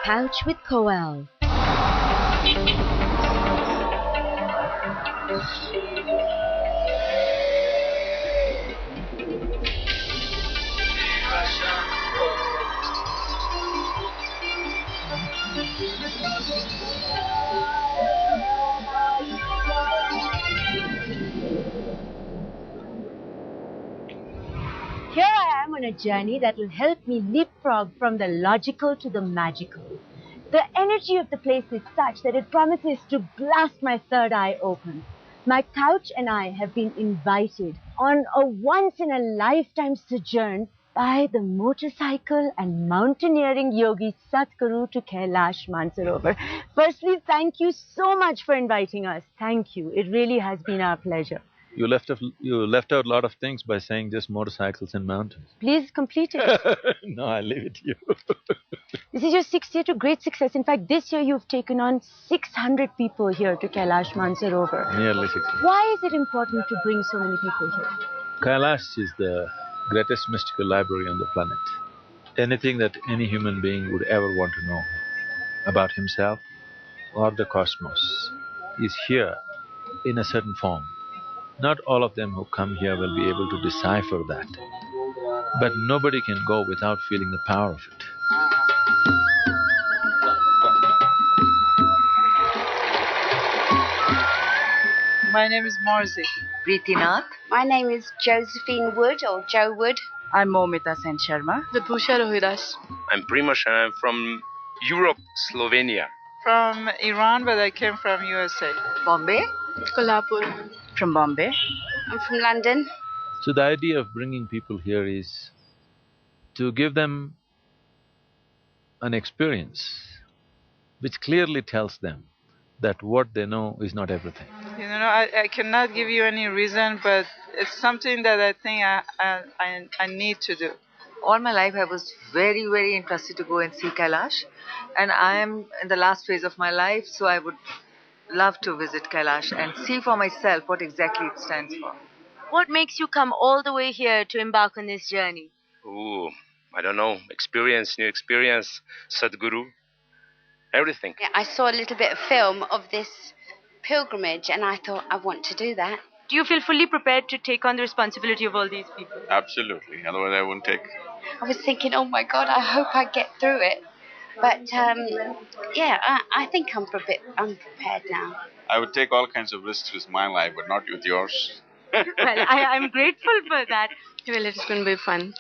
Couch with Koel. Here I am on a journey that will help me leapfrog from the logical to the magical. The energy of the place is such that it promises to blast my third eye open. My couch and I have been invited on a once-in-a-lifetime sojourn by the motorcycle and mountaineering yogi Sadhguru to Kailash-Manasarovar. Firstly, thank you so much for inviting us. Thank you. It really has been our pleasure. You left out a lot of things by saying just motorcycles and mountains. Please complete it. No, I'll leave it to you. This is your sixth year to great success. In fact, this year you've taken on 600 people here to Kailash-Manasarovar. Nearly 600. Why is it important to bring so many people here? Kailash is the greatest mystical library on the planet. Anything that any human being would ever want to know about himself or the cosmos is here in a certain form. Not all of them who come here will be able to decipher that, but nobody can go without feeling the power of it. My name is Marzi. Preetinath. My name is Josephine Wood, or Jo Wood. I'm Momita Sen Sharma. Vibhusha Rohidas. I'm Primoz and I'm from Europe, Slovenia. From Iran, but I came from USA. Bombay. Kolhapur. From Bombay. I'm from London. So the idea of bringing people here is to give them an experience which clearly tells them that what they know is not everything. You know, I cannot give you any reason, but it's something that I think I need to do. All my life I was very, very interested to go and see Kailash, and I am in the last phase of my life, so I would love to visit Kailash and see for myself what exactly it stands for. What makes you come all the way here to embark on this journey? Ooh, I don't know, new experience, Sadhguru, everything. Yeah, I saw a little bit of film of this pilgrimage and I thought, I want to do that. Do you feel fully prepared to take on the responsibility of all these people? Absolutely, otherwise I wouldn't take. I was thinking, oh my God, I hope I get through it. But yeah, I think I'm prepared now. I would take all kinds of risks with my life, but not with yours. Well, I'm grateful for that. Well, it's going to be fun.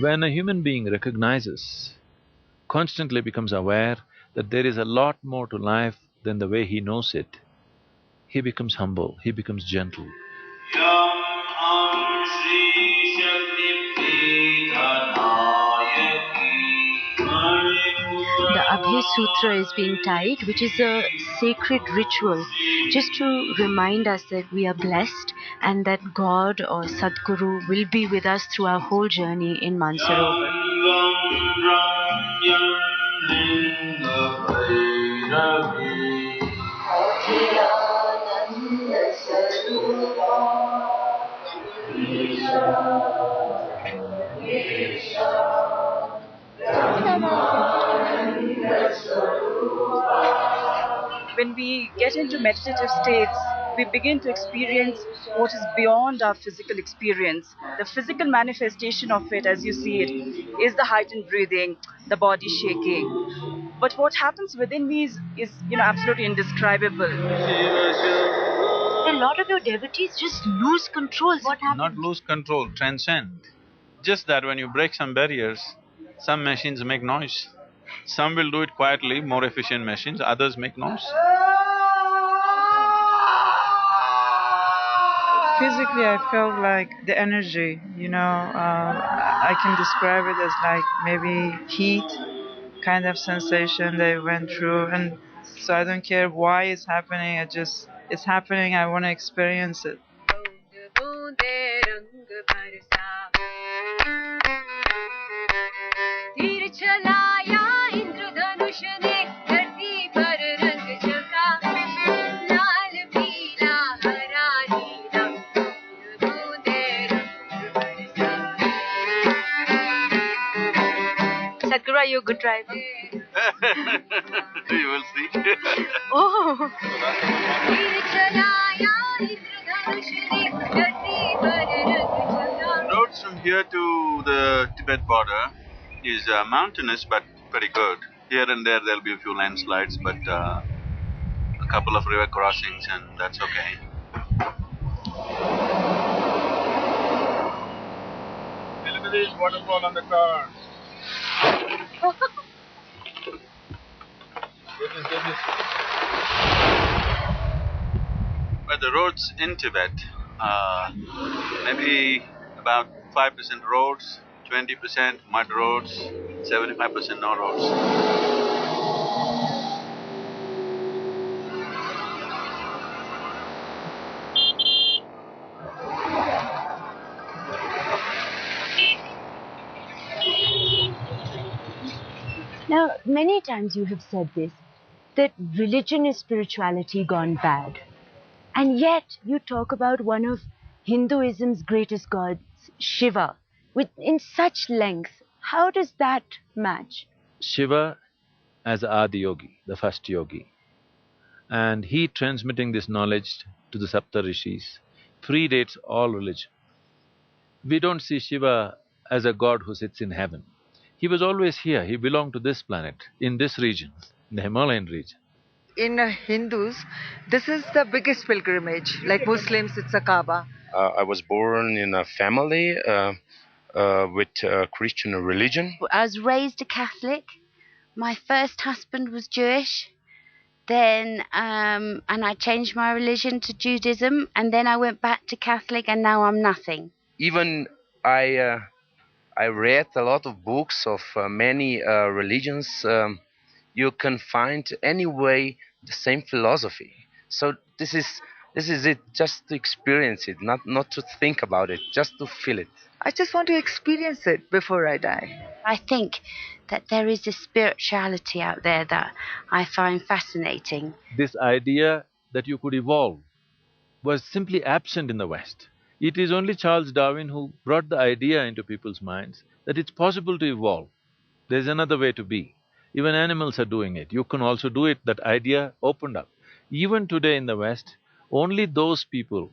When a human being recognizes, constantly becomes aware that there is a lot more to life than the way he knows it, he becomes humble, he becomes gentle. The Abhay Sutra is being tied, which is a sacred ritual, just to remind us that we are blessed and that God or Sadhguru will be with us through our whole journey in Manasarovar. When we get into meditative states, we begin to experience what is beyond our physical experience. The physical manifestation of it, as you see it, is the heightened breathing, the body shaking. But what happens within me is absolutely indescribable. A lot of your devotees just lose control. What happens? Not lose control, transcend. Just that when you break some barriers, some machines make noise. Some will do it quietly, more efficient machines, others make noise. Physically, I felt like the energy, I can describe it as like maybe heat kind of sensation they went through. And so I don't care why it's happening, it's happening, I want to experience it. Sadhguru, are you a good driver? You will see. Oh. Roads from here to the Tibet border is mountainous but pretty good. Here and there there'll be a few landslides, but a couple of river crossings, and that's okay. Hey, look at this waterfall on the car. Get this. But the roads in Tibet, maybe about 5% roads, 20% mud roads, 75% no roads. Now, many times you have said this, that religion is spirituality gone bad. And yet you talk about one of Hinduism's greatest gods, Shiva, in such length. How does that match? Shiva as Adi Yogi, the first yogi, and he transmitting this knowledge to the Sapta Rishis predates all religion. We don't see Shiva as a god who sits in heaven. He was always here, he belonged to this planet, in this region, in the Himalayan region. In Hindus, this is the biggest pilgrimage. Like Muslims, it's a Kaaba. I was born in a family with Christian religion. I was raised a Catholic. My first husband was Jewish. Then, and I changed my religion to Judaism, and then I went back to Catholic, and now I'm nothing. Even I read a lot of books of many religions. You can find anyway the same philosophy. So this is it. Just to experience it, not to think about it, just to feel it. I just want to experience it before I die. I think that there is a spirituality out there that I find fascinating. This idea that you could evolve was simply absent in the West. It is only Charles Darwin who brought the idea into people's minds that it's possible to evolve. There's another way to be. Even animals are doing it. You can also do it. That idea opened up. Even today in the West, only those people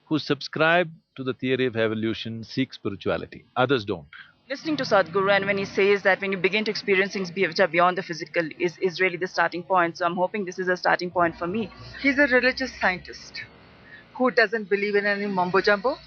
who subscribe to the theory of evolution seek spirituality. Others don't. Listening to Sadhguru, and when he says that when you begin to experience things which are beyond the physical is really the starting point. So I'm hoping this is a starting point for me. He's a religious scientist who doesn't believe in any mumbo-jumbo.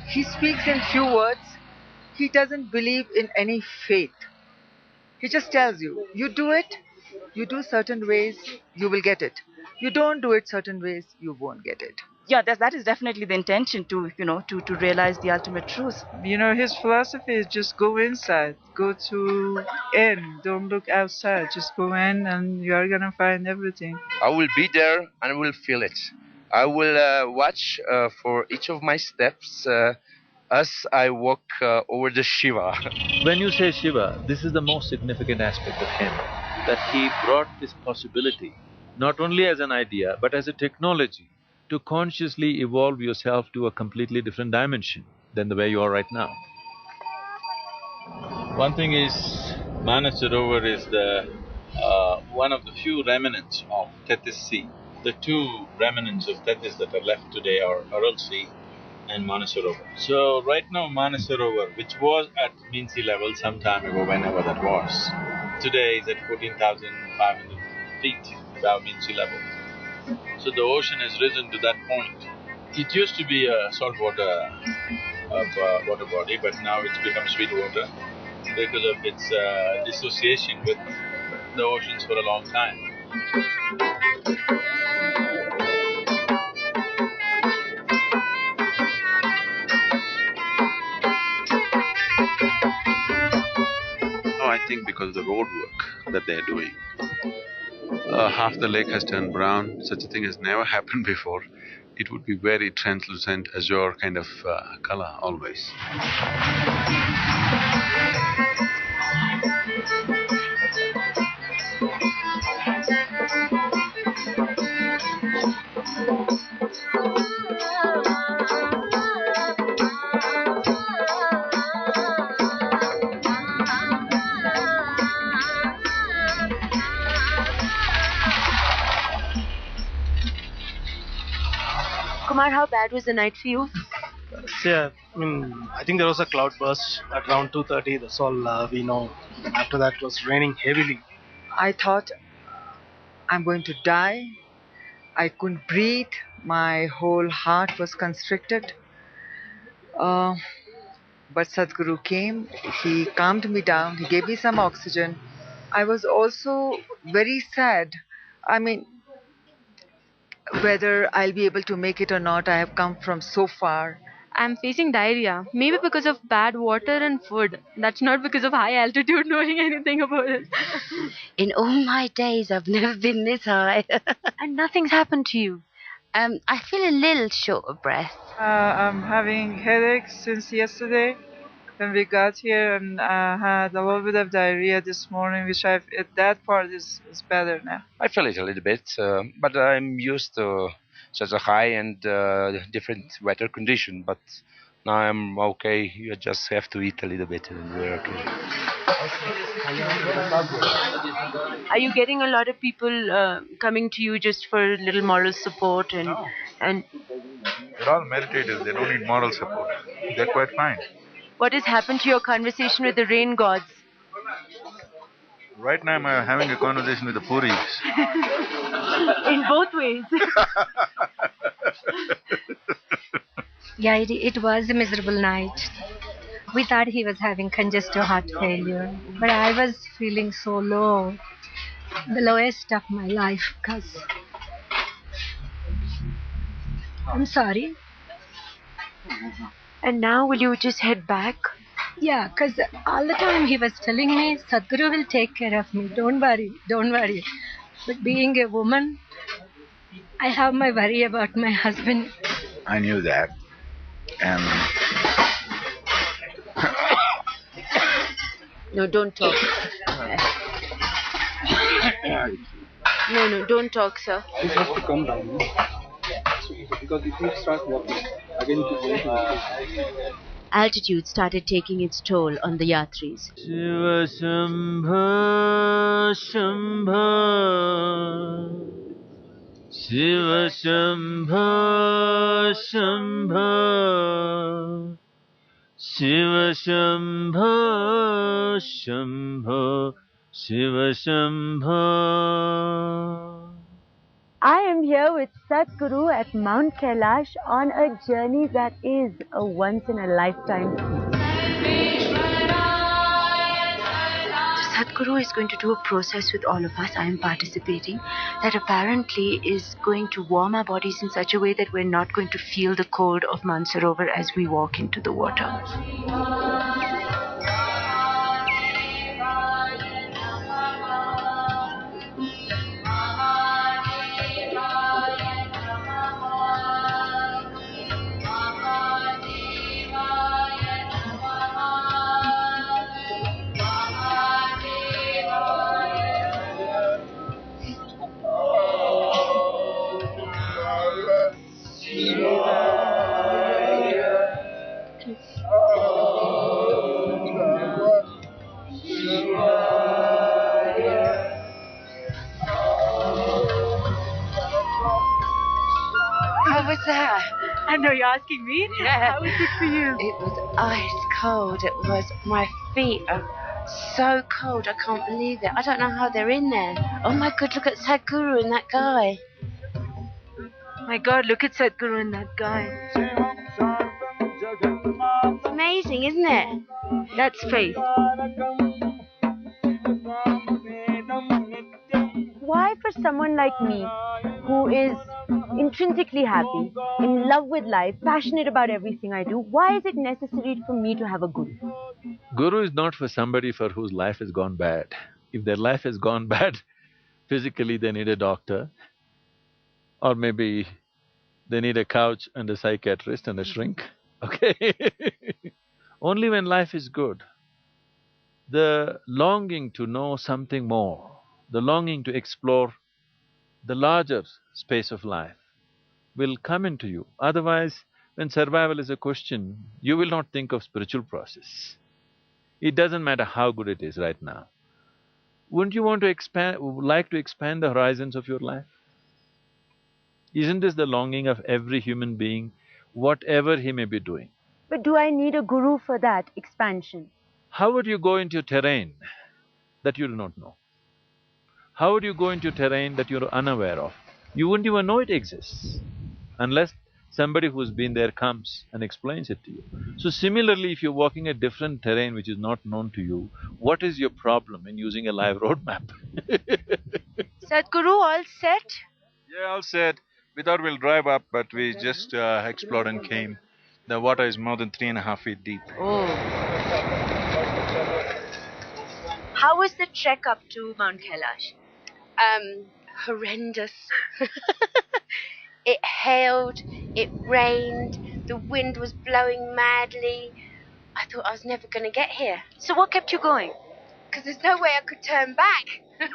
He speaks in few words. He doesn't believe in any faith. He just tells you, you do it, you do certain ways, you will get it. You don't do it certain ways, you won't get it. Yeah, that is definitely the intention to realize the ultimate truth. His philosophy is just go inside, go to in, don't look outside, just go in and you're gonna find everything. I will be there and I will feel it. I will watch for each of my steps as I walk over the Shiva. When you say Shiva, this is the most significant aspect of him, that he brought this possibility, not only as an idea, but as a technology, to consciously evolve yourself to a completely different dimension than the way you are right now. One thing is, Manasarovar is the one of the few remnants of Tethys Sea. The two remnants of Tethys that are left today are Aral Sea and Manasarovar. So right now Manasarovar, which was at mean sea level some time ago, whenever that was, today is at 14,500 feet above mean sea level. So the ocean has risen to that point. It used to be a saltwater water body, but now it's become sweet water because of its dissociation with the oceans for a long time. I think because of the road work that they're doing. Half the lake has turned brown. Such a thing has never happened before. It would be very translucent, azure kind of color always. Kumar, how bad was the night for you? Yeah, I think there was a cloud burst at around 2:30. That's all we know. After that, it was raining heavily. I thought I'm going to die. I couldn't breathe. My whole heart was constricted. Uh, but Sadhguru came. He calmed me down. He gave me some oxygen. I was also very sad. I mean, whether I'll be able to make it or not, I have come from so far. I'm facing diarrhea. Maybe because of bad water and food. That's not because of high altitude knowing anything about it. In all my days, I've never been this high. And nothing's happened to you. I feel a little short of breath. I'm having headaches since yesterday when we got here, and I had a little bit of diarrhea this morning, which that part is better now. I feel it a little bit, but I'm used to such a high and different weather condition. But now I'm okay. You just have to eat a little bit, and we're okay. Are you getting a lot of people coming to you just for little moral support and They're all meditative, they don't need moral support. They're quite fine. what has happened to your conversation with the rain gods? Right now I'm having a conversation with the Puris. In both ways. Yeah, it was a miserable night. We thought he was having congestive heart failure, but I was feeling so low, the lowest of my life, because I'm sorry. And now will you just head back? Yeah, because all the time he was telling me, Sadhguru will take care of me, don't worry, don't worry. But being a woman, I have my worry about my husband. I knew that. And No, don't talk. No, don't talk, sir. This has to come down, because if you start walking, again it is going to. Altitude started taking its toll on the yatris. Shiva Shambha Shambha Shiva Shambha Shambha Shiva Shambha Shambha Shiva Shambha. I am here with Sadhguru at Mount Kailash on a journey that is a once-in-a-lifetime feat. Sadhguru is going to do a process with all of us. I am participating. That apparently is going to warm our bodies in such a way that we're not going to feel the cold of Manasarovar as we walk into the water. How was that? I know you're asking me. Yeah. How was it for you? It was ice cold. It was, my feet are so cold. I can't believe it. I don't know how they're in there. Oh my God, look at Sadhguru and that guy. My God, look at Sadhguru and that guy. It's amazing, isn't it? That's faith. Why for someone like me, who is intrinsically happy, in love with life, passionate about everything I do, why is it necessary for me to have a guru? Guru is not for somebody for whose life has gone bad. If their life has gone bad, physically they need a doctor, or maybe they need a couch and a psychiatrist and a shrink, okay? Only when life is good, the longing to know something more, the longing to explore the larger space of life will come into you. Otherwise, when survival is a question, you will not think of spiritual process. It doesn't matter how good it is right now. Wouldn't you want to like to expand the horizons of your life? Isn't this the longing of every human being, whatever he may be doing? But do I need a guru for that expansion? How would you go into terrain that you do not know? How would you go into terrain that you're unaware of? You wouldn't even know it exists, unless somebody who's been there comes and explains it to you. So similarly, if you're walking a different terrain which is not known to you, what is your problem in using a live road map? Sadhguru, all set? Yeah, all set. We thought we'll drive up, but we just explored and came. The water is more than 3.5 feet deep. Oh. How was the trek up to Mount Kailash? Horrendous. It hailed, it rained, the wind was blowing madly. I thought I was never going to get here. So what kept you going? Because there's no way I could turn back. I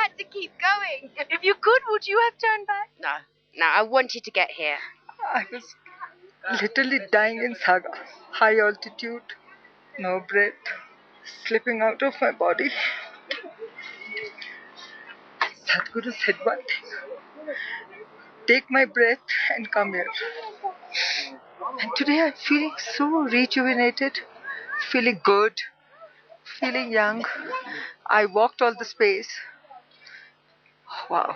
had to keep going. If you could, would you have turned back? No, I wanted to get here. I was literally dying in Saga. High altitude, no breath, slipping out of my body. Sadhguru said one thing: take my breath and come here. And today I'm feeling so rejuvenated, feeling good, feeling young. I walked all the space. Wow,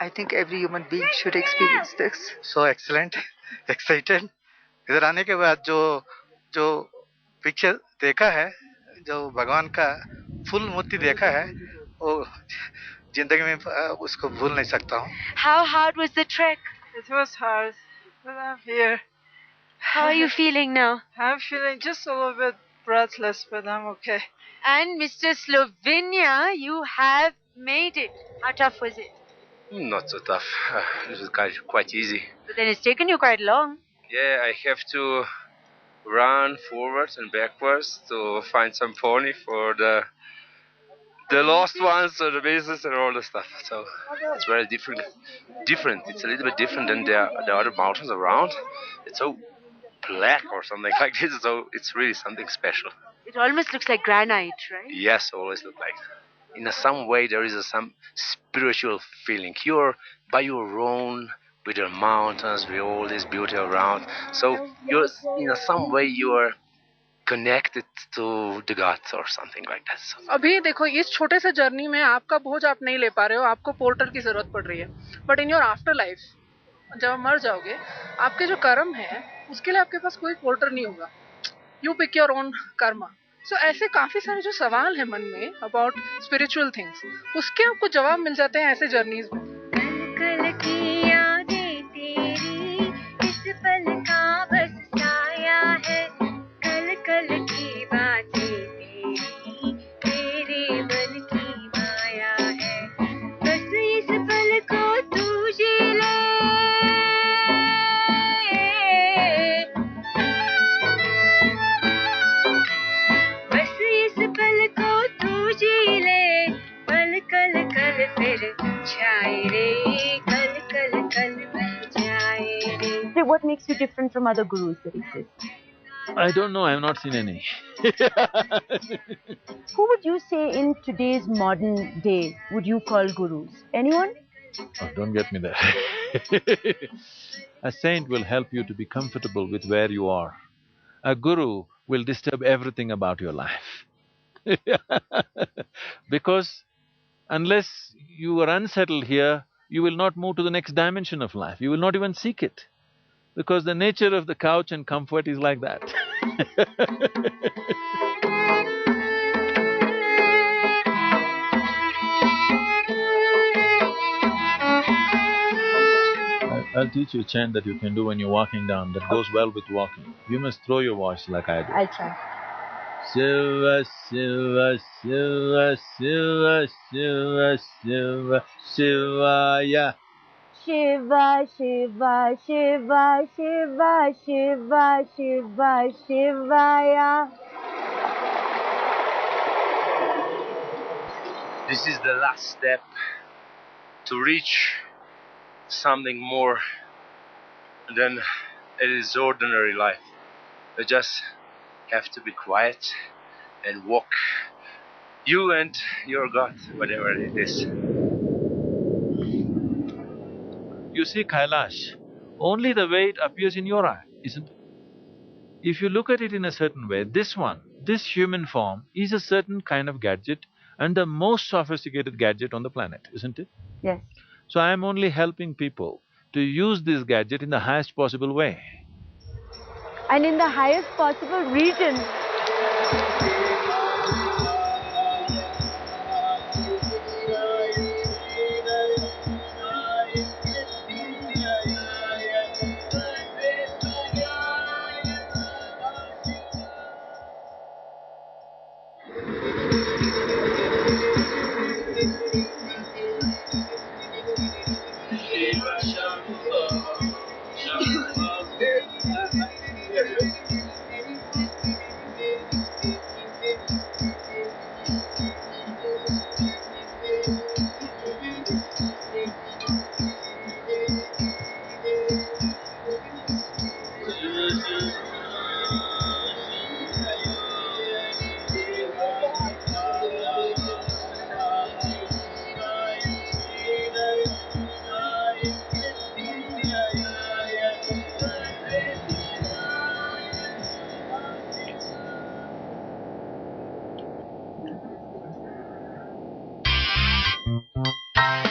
I think every human being should experience this. So excellent, excited. इधर आने के बाद जो picture देखा है, जो भगवान का फुल मूर्ति देखा है, वो जिंदगी में उसको भूल नहीं सकता हूँ. How hard was the trek? It was hard, but I'm here. How are you feeling now? I'm feeling just a little bit breathless, but I'm okay. And Mr. Slovenia, you have made it. How tough was it? Not so tough. It was quite easy. But then it's taken you quite long. Yeah, I have to run forwards and backwards to find some pony for the lost ones or the bases and all the stuff. So it's very different. It's a little bit different than the other mountains around. It's so black or something like this, so it's really something special. It almost looks like granite, right? Yes, always look like. In some way, there is some spiritual feeling. You're by your own, with your mountains, with all this beauty around. So you're in some way you are connected to the gods or something like that. So. अभी देखो इस छोटे से journey में आपका बोझ आप नहीं ले पा रहे हो, आपको पोर्टर की जरूरत पड़ रही है. But in your after life, जब आप मर जाओगे, आपके जो कर्म है उसके लिए आपके पास कोई पोर्टर नहीं होगा. You pick your own karma. So ऐसे काफी सारे जो सवाल है मन में अबाउट स्पिरिचुअल थिंग्स, उसके आपको जवाब मिल जाते हैं ऐसे जर्नीज में. कल की यादें तेरी इस पल का बस साया है. कल की बातें तेरी तेरे मन की माया है. बस इस पल को तू जी ले. What makes you different from other gurus that exist? I don't know, I have not seen any. Who would you say in today's modern day would you call gurus? Anyone? Oh, don't get me there. A saint will help you to be comfortable with where you are. A guru will disturb everything about your life. Because unless you are unsettled here, you will not move to the next dimension of life. You will not even seek it. Because the nature of the couch and comfort is like that. I'll teach you a chant that you can do when you're walking down, that goes well with walking. You must throw your voice like I do. I'll try. Shiva, Shiva, Shiva, Shiva, Shiva, Shiva, Shivaya. Shiva, Shiva, Shiva, Shiva, Shiva, Shiva, Shivaya. This is the last step to reach something more than it is ordinary life. You just have to be quiet and walk. You and your God, whatever it is. you see Kailash, only the way it appears in your eye, isn't it? If you look at it in a certain way, this human form is a certain kind of gadget and the most sophisticated gadget on the planet, isn't it? Yes. So I am only helping people to use this gadget in the highest possible way. And in the highest possible region.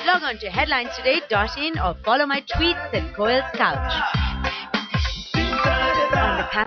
Log on to headlinetoday.in or follow my tweets at Koel's Couch.